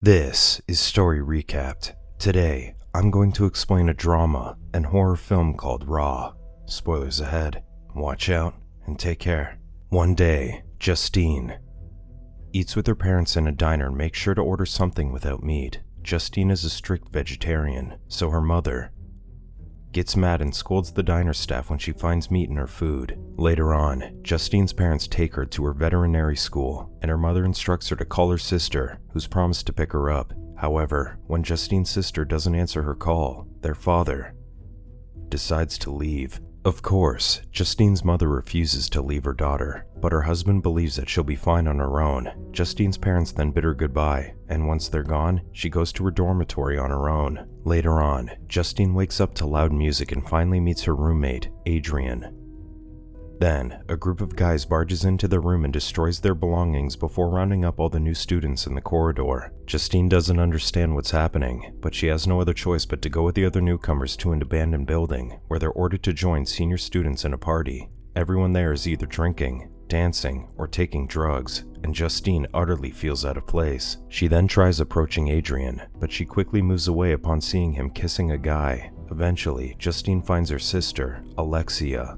This is Story Recapped. Today, I'm going to explain a drama and horror film called Raw. Spoilers ahead. Watch out and take care. One day, Justine eats with her parents in a diner and makes sure to order something without meat. Justine is a strict vegetarian, so her mother gets mad and scolds the diner staff when she finds meat in her food. Later on, Justine's parents take her to her veterinary school, and her mother instructs her to call her sister, who's promised to pick her up. However, when Justine's sister doesn't answer her call, their father decides to leave. Of course, Justine's mother refuses to leave her daughter, but her husband believes that she'll be fine on her own. Justine's parents then bid her goodbye, and once they're gone, she goes to her dormitory on her own. Later on, Justine wakes up to loud music and finally meets her roommate, Adrian. Then, a group of guys barges into their room and destroys their belongings before rounding up all the new students in the corridor. Justine doesn't understand what's happening, but she has no other choice but to go with the other newcomers to an abandoned building, where they're ordered to join senior students in a party. Everyone there is either drinking, dancing, or taking drugs, and Justine utterly feels out of place. She then tries approaching Adrian, but she quickly moves away upon seeing him kissing a guy. Eventually, Justine finds her sister, Alexia,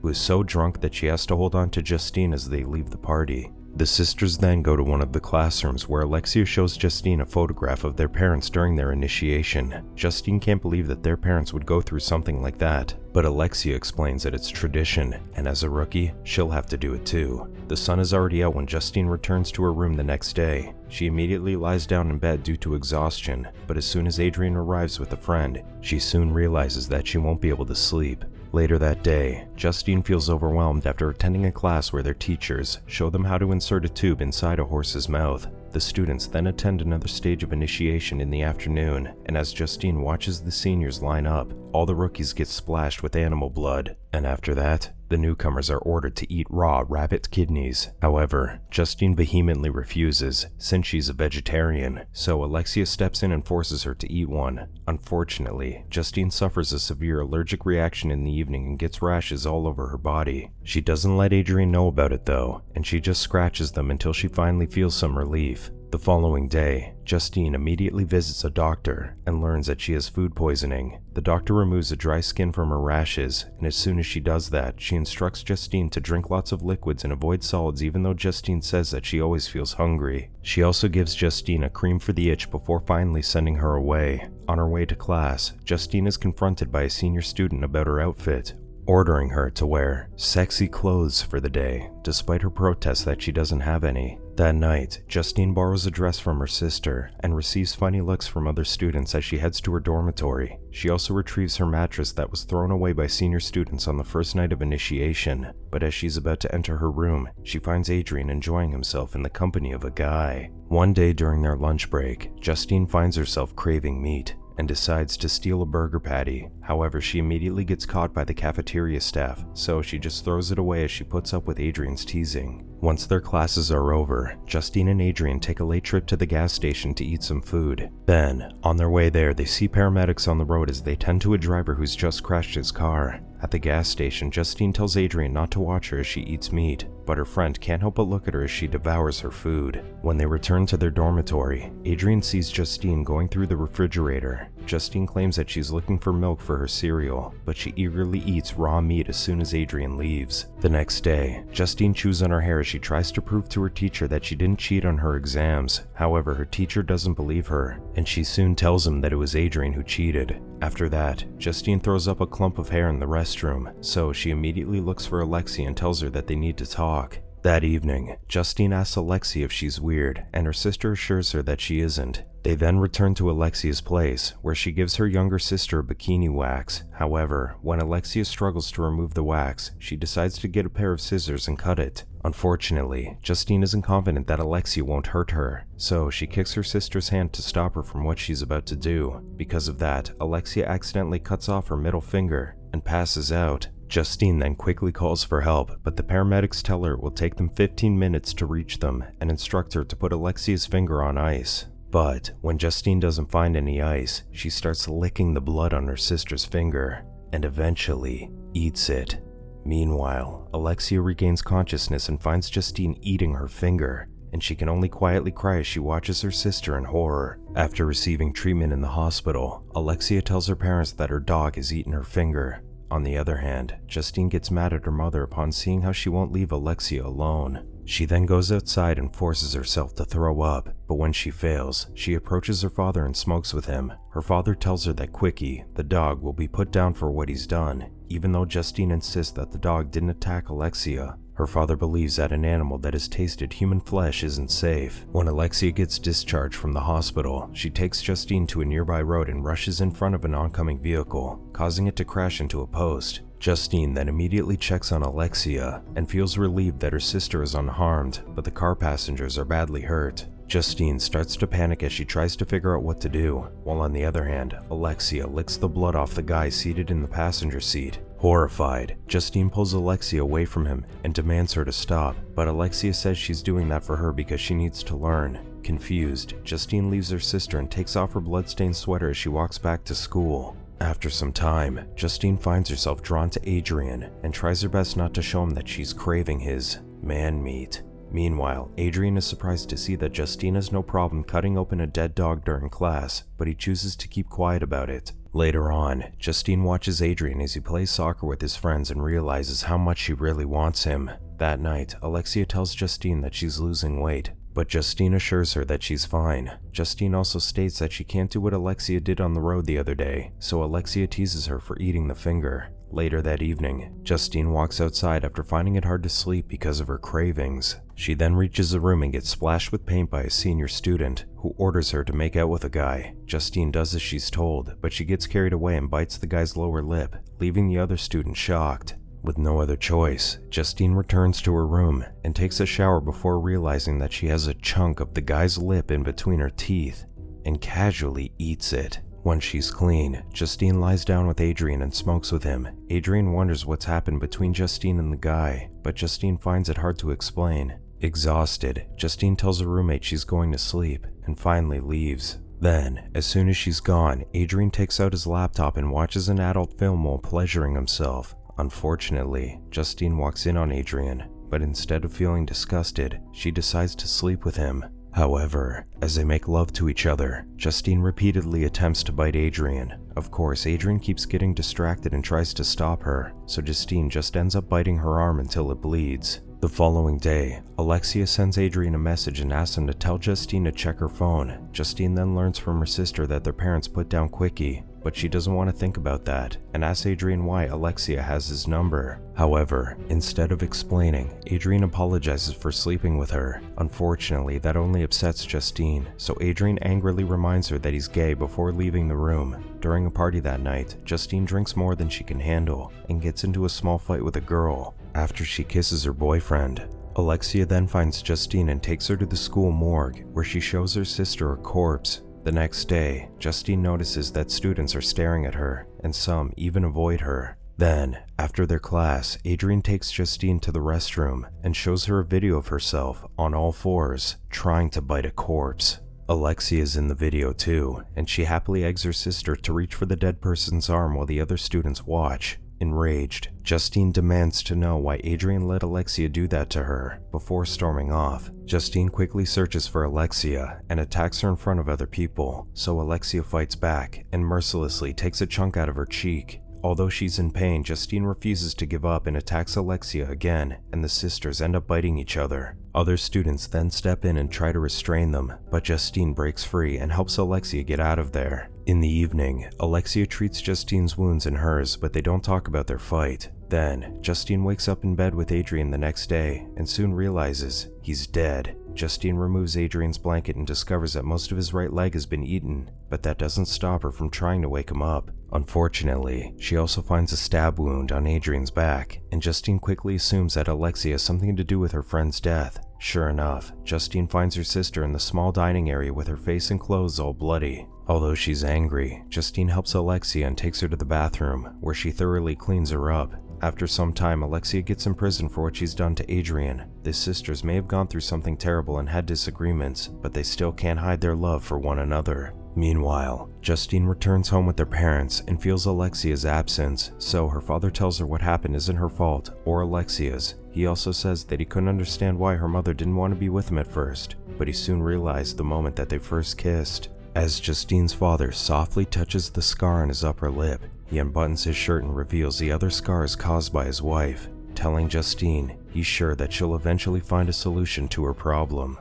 who is so drunk that she has to hold on to Justine as they leave the party. The sisters then go to one of the classrooms where Alexia shows Justine a photograph of their parents during their initiation. Justine can't believe that their parents would go through something like that, but Alexia explains that it's tradition, and as a rookie, she'll have to do it too. The sun is already out when Justine returns to her room the next day. She immediately lies down in bed due to exhaustion, but as soon as Adrian arrives with a friend, she soon realizes that she won't be able to sleep. Later that day, Justine feels overwhelmed after attending a class where their teachers show them how to insert a tube inside a horse's mouth. The students then attend another stage of initiation in the afternoon, and as Justine watches the seniors line up, all the rookies get splashed with animal blood. And after that, the newcomers are ordered to eat raw rabbit kidneys. However, Justine vehemently refuses, since she's a vegetarian, so Alexia steps in and forces her to eat one. Unfortunately, Justine suffers a severe allergic reaction in the evening and gets rashes all over her body. She doesn't let Adrian know about it though, and she just scratches them until she finally feels some relief. The following day, Justine immediately visits a doctor and learns that she has food poisoning. The doctor removes the dry skin from her rashes, and as soon as she does that, she instructs Justine to drink lots of liquids and avoid solids even though Justine says that she always feels hungry. She also gives Justine a cream for the itch before finally sending her away. On her way to class, Justine is confronted by a senior student about her outfit, ordering her to wear sexy clothes for the day, despite her protests that she doesn't have any. That night, Justine borrows a dress from her sister and receives funny looks from other students as she heads to her dormitory. She also retrieves her mattress that was thrown away by senior students on the first night of initiation, but as she's about to enter her room, she finds Adrian enjoying himself in the company of a guy. One day during their lunch break, Justine finds herself craving meat and decides to steal a burger patty. However, she immediately gets caught by the cafeteria staff, so she just throws it away as she puts up with Adrian's teasing. Once their classes are over, Justine and Adrian take a late trip to the gas station to eat some food. Then, on their way there, they see paramedics on the road as they tend to a driver who's just crashed his car. At the gas station, Justine tells Adrian not to watch her as she eats meat, but her friend can't help but look at her as she devours her food. When they return to their dormitory, Adrian sees Justine going through the refrigerator. Justine claims that she's looking for milk for her cereal, but she eagerly eats raw meat as soon as Adrian leaves. The next day, Justine chews on her hair as she tries to prove to her teacher that she didn't cheat on her exams. However, her teacher doesn't believe her, and she soon tells him that it was Adrian who cheated. After that, Justine throws up a clump of hair in the restroom, so she immediately looks for Alexia and tells her that they need to talk. That evening, Justine asks Alexia if she's weird, and her sister assures her that she isn't. They then return to Alexia's place, where she gives her younger sister a bikini wax. However, when Alexia struggles to remove the wax, she decides to get a pair of scissors and cut it. Unfortunately, Justine isn't confident that Alexia won't hurt her, so she kicks her sister's hand to stop her from what she's about to do. Because of that, Alexia accidentally cuts off her middle finger and passes out. Justine then quickly calls for help, but the paramedics tell her it will take them 15 minutes to reach them and instruct her to put Alexia's finger on ice. But when Justine doesn't find any ice, she starts licking the blood on her sister's finger and eventually eats it. Meanwhile, Alexia regains consciousness and finds Justine eating her finger. and she can only quietly cry as she watches her sister in horror. After receiving treatment in the hospital, Alexia tells her parents that her dog has eaten her finger. On the other hand, Justine gets mad at her mother upon seeing how she won't leave Alexia alone. She then goes outside and forces herself to throw up, but when she fails, she approaches her father and smokes with him. Her father tells her that Quickie, the dog, will be put down for what he's done, even though Justine insists that the dog didn't attack Alexia. Her father believes that an animal that has tasted human flesh isn't safe. When Alexia gets discharged from the hospital, she takes Justine to a nearby road and rushes in front of an oncoming vehicle, causing it to crash into a post. Justine then immediately checks on Alexia and feels relieved that her sister is unharmed, but the car passengers are badly hurt. Justine starts to panic as she tries to figure out what to do, while on the other hand, Alexia licks the blood off the guy seated in the passenger seat. Horrified, Justine pulls Alexia away from him and demands her to stop, but Alexia says she's doing that for her because she needs to learn. Confused, Justine leaves her sister and takes off her bloodstained sweater as she walks back to school. After some time, Justine finds herself drawn to Adrian and tries her best not to show him that she's craving his man meat. Meanwhile, Adrian is surprised to see that Justine has no problem cutting open a dead dog during class, but he chooses to keep quiet about it. Later on, Justine watches Adrian as he plays soccer with his friends and realizes how much she really wants him. That night, Alexia tells Justine that she's losing weight, but Justine assures her that she's fine. Justine also states that she can't do what Alexia did on the road the other day, so Alexia teases her for eating the finger. Later that evening, Justine walks outside after finding it hard to sleep because of her cravings. She then reaches a room and gets splashed with paint by a senior student, who orders her to make out with a guy. Justine does as she's told, but she gets carried away and bites the guy's lower lip, leaving the other student shocked. With no other choice, Justine returns to her room and takes a shower before realizing that she has a chunk of the guy's lip in between her teeth, and casually eats it. Once she's clean, Justine lies down with Adrian and smokes with him. Adrian wonders what's happened between Justine and the guy, but Justine finds it hard to explain. Exhausted, Justine tells her roommate she's going to sleep, and finally leaves. Then, as soon as she's gone, Adrian takes out his laptop and watches an adult film while pleasuring himself. Unfortunately, Justine walks in on Adrian, but instead of feeling disgusted, she decides to sleep with him. However, as they make love to each other, Justine repeatedly attempts to bite Adrian. Of course, Adrian keeps getting distracted and tries to stop her, so Justine just ends up biting her arm until it bleeds. The following day, Alexia sends Adrian a message and asks him to tell Justine to check her phone. Justine then learns from her sister that their parents put down Quickie, but she doesn't want to think about that and asks Adrian why Alexia has his number. However, instead of explaining, Adrian apologizes for sleeping with her. Unfortunately, that only upsets Justine, so Adrian angrily reminds her that he's gay before leaving the room. During a party that night, Justine drinks more than she can handle and gets into a small fight with a girl. After she kisses her boyfriend, Alexia then finds Justine and takes her to the school morgue, where she shows her sister a corpse. The next day, Justine notices that students are staring at her, and some even avoid her. Then, after their class, Adrian takes Justine to the restroom and shows her a video of herself on all fours, trying to bite a corpse. Alexia is in the video too, and she happily eggs her sister to reach for the dead person's arm while the other students watch. Enraged, Justine demands to know why Adrian let Alexia do that to her. Before storming off, Justine quickly searches for Alexia and attacks her in front of other people, so Alexia fights back and mercilessly takes a chunk out of her cheek. Although she's in pain, Justine refuses to give up and attacks Alexia again, and the sisters end up biting each other. Other students then step in and try to restrain them, but Justine breaks free and helps Alexia get out of there. In the evening, Alexia treats Justine's wounds and hers, but they don't talk about their fight. Then, Justine wakes up in bed with Adrian the next day and soon realizes he's dead. Justine removes Adrian's blanket and discovers that most of his right leg has been eaten, but that doesn't stop her from trying to wake him up. Unfortunately, she also finds a stab wound on Adrian's back, and Justine quickly assumes that Alexia has something to do with her friend's death. Sure enough, Justine finds her sister in the small dining area with her face and clothes all bloody. Although she's angry, Justine helps Alexia and takes her to the bathroom, where she thoroughly cleans her up. After some time, Alexia gets imprisoned for what she's done to Adrian. The sisters may have gone through something terrible and had disagreements, but they still can't hide their love for one another. Meanwhile, Justine returns home with their parents and feels Alexia's absence, so her father tells her what happened isn't her fault or Alexia's. He also says that he couldn't understand why her mother didn't want to be with him at first, but he soon realized the moment that they first kissed. As Justine's father softly touches the scar on his upper lip, he unbuttons his shirt and reveals the other scars caused by his wife, telling Justine he's sure that she'll eventually find a solution to her problem.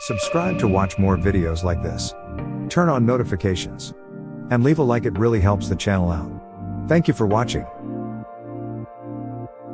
Subscribe to watch more videos like this. Turn on notifications. And leave a like, it really helps the channel out. Thank you for watching.